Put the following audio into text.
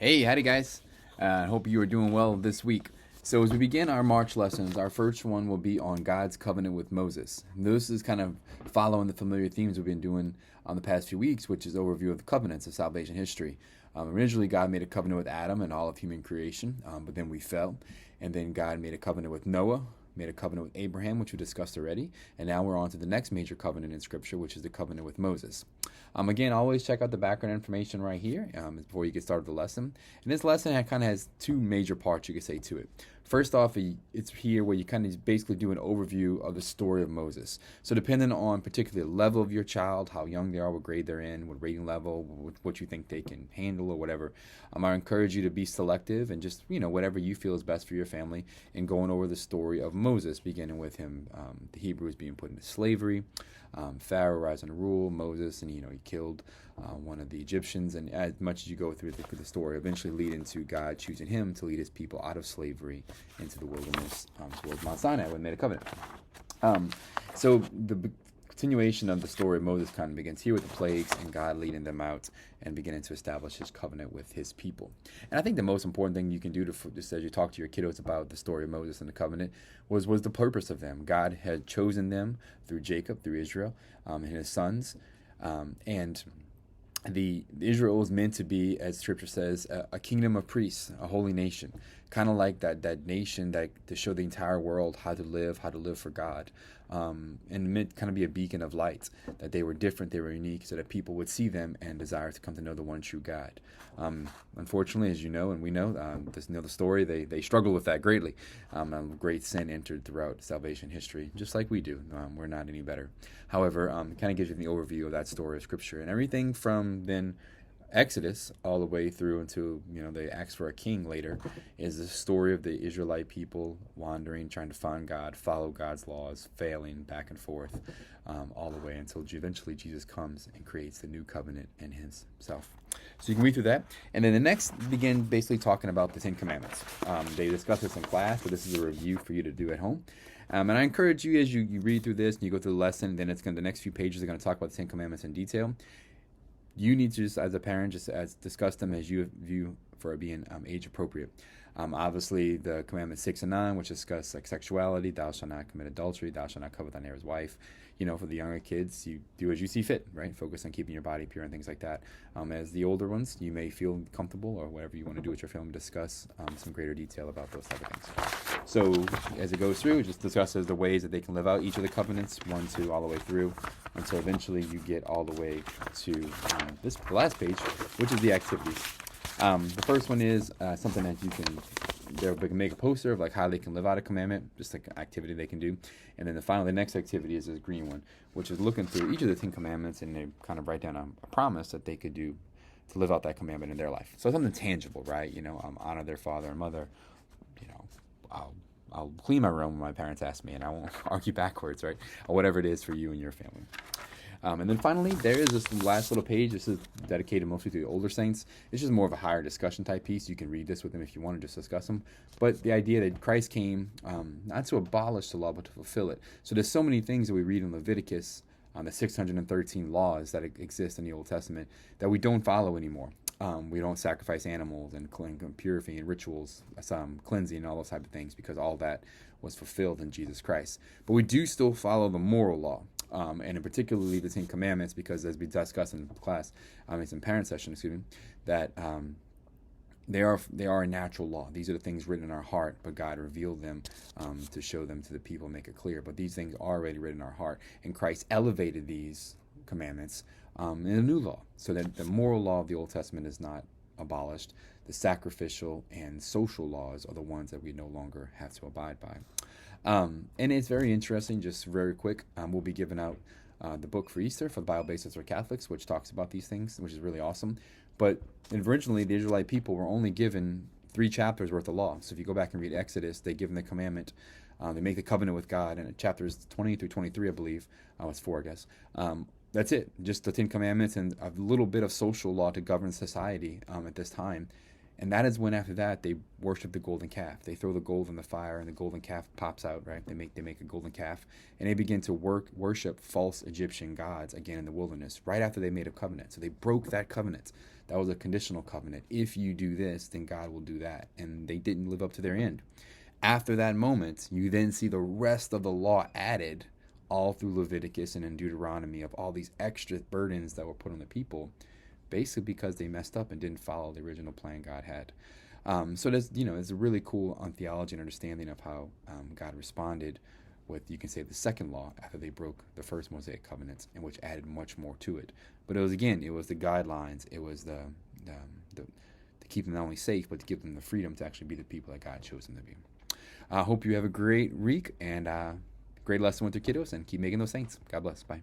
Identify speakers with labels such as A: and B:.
A: Hey, howdy guys. I hope you are doing well this week. So as we begin our March lessons, our first one will be on God's covenant with Moses. This is kind of following the familiar themes we've been doing on the past few weeks, which is overview of the covenants of salvation history. Originally, God made a covenant with Adam and all of human creation, but then we fell. And then God made a covenant with Noah, made a covenant with Abraham, which we discussed already. And now we're on to the next major covenant in Scripture, which is the covenant with Moses. Again, always check out the background information right here before you get started with the lesson. And this lesson kind of has two major parts, you could say, to it. First off, it's here where you kind of basically do an overview of the story of Moses. So depending on particular level of your child, how young they are, what grade they're in, what rating level, what you think they can handle or whatever, I encourage you to be selective and just, whatever you feel is best for your family in going over the story of Moses, beginning with him, the Hebrews being put into slavery, Pharaoh rising to rule, Moses, and he killed one of the Egyptians, and as much as you go through the story, eventually leading to God choosing him to lead his people out of slavery into the wilderness towards Mount Sinai when he made a covenant. So the continuation of the story of Moses kind of begins here with the plagues and God leading them out and beginning to establish his covenant with his people. And I think the most important thing you can do just as you talk to your kiddos about the story of Moses and the covenant was the purpose of them. God had chosen them through Jacob, through Israel, and his sons, and the Israel was meant to be, as Scripture says, a kingdom of priests, a holy nation, kind of like that nation that to show the entire world how to live for God, and meant kind of be a beacon of light, that they were different, they were unique, so that people would see them and desire to come to know the one true God. Unfortunately, as you know, and we know, the story, they struggle with that greatly. Great sin entered throughout salvation history, just like we do. We're not any better. However, it kind of gives you the overview of that story of Scripture, and everything from then Exodus all the way through until they ask for a king later is the story of the Israelite people wandering, trying to find God, follow God's laws, failing back and forth, all the way until eventually Jesus comes and creates the new covenant in himself. So you can read through that, and then the next begin basically talking about the Ten Commandments. They discuss this in class, but this is a review for you to do at home. And I encourage you, as you read through this and you go through the lesson, then the next few pages are going to talk about the Ten Commandments in detail. You need to, just as a parent, just as discuss them as you view for being age appropriate. Obviously, the commandments 6 and 9, which discuss like sexuality, thou shalt not commit adultery, thou shalt not covet thy neighbor's wife. For the younger kids, you do as you see fit, right? Focus on keeping your body pure and things like that. As the older ones, you may feel comfortable or whatever you want to do with your family, discuss some greater detail about those type of things. So as it goes through, it just discusses the ways that they can live out each of the covenants, 1, 2, all the way through, until eventually you get all the way to the last page, which is the activities. The first one is something that they can make a poster of like how they can live out a commandment, just like an activity they can do. And then the next activity is this green one, which is looking through each of the 10 commandments, and they kind of write down a promise that they could do to live out that commandment in their life. So something tangible, right? Honor their father and mother. I'll clean my room when my parents ask me, and I won't argue backwards, right? Or whatever it is for you and your family. And then finally, there is this last little page. This is dedicated mostly to the older saints. It's just more of a higher discussion type piece. You can read this with them if you want to just discuss them. But the idea that Christ came not to abolish the law, but to fulfill it. So there's so many things that we read in Leviticus, the 613 laws that exist in the Old Testament, that we don't follow anymore. We don't sacrifice animals and purity and rituals, cleansing and all those type of things, because all that was fulfilled in Jesus Christ. But we do still follow the moral law. And in particularly the 10 Commandments, because as we discussed in class, it's in parent session, that they are a natural law. These are the things written in our heart, but God revealed them to show them to the people, make it clear. But these things are already written in our heart, and Christ elevated these commandments in a new law, so that the moral law of the Old Testament is not abolished. The sacrificial and social laws are the ones that we no longer have to abide by. And it's very interesting, just very quick, we'll be giving out the book for Easter for the Bible Basics for Catholics, which talks about these things, which is really awesome. But originally, the Israelite people were only given 3 chapters worth of law. So if you go back and read Exodus, they give them the commandment. They make the covenant with God, and in chapters 20 through 23, I believe, it's 4, I guess. That's it, just the 10 commandments and a little bit of social law to govern society at this time. And that is when, after that, they worship the golden calf. They throw the gold in the fire, and the golden calf pops out, right? They make a golden calf, and they begin to worship false Egyptian gods again in the wilderness, right after they made a covenant. So they broke that covenant. That was a conditional covenant. If you do this, then God will do that. And they didn't live up to their end. After that moment, you then see the rest of the law added all through Leviticus and in Deuteronomy of all these extra burdens that were put on the people, basically because they messed up and didn't follow the original plan God had. So there's, it's a really cool theology and understanding of how God responded with, you can say, the second law after they broke the first Mosaic covenants, and which added much more to it. But it was the guidelines. It was the to keep them not only safe, but to give them the freedom to actually be the people that God chose them to be. I hope you have a great week and great lesson with your kiddos, and keep making those saints. God bless. Bye.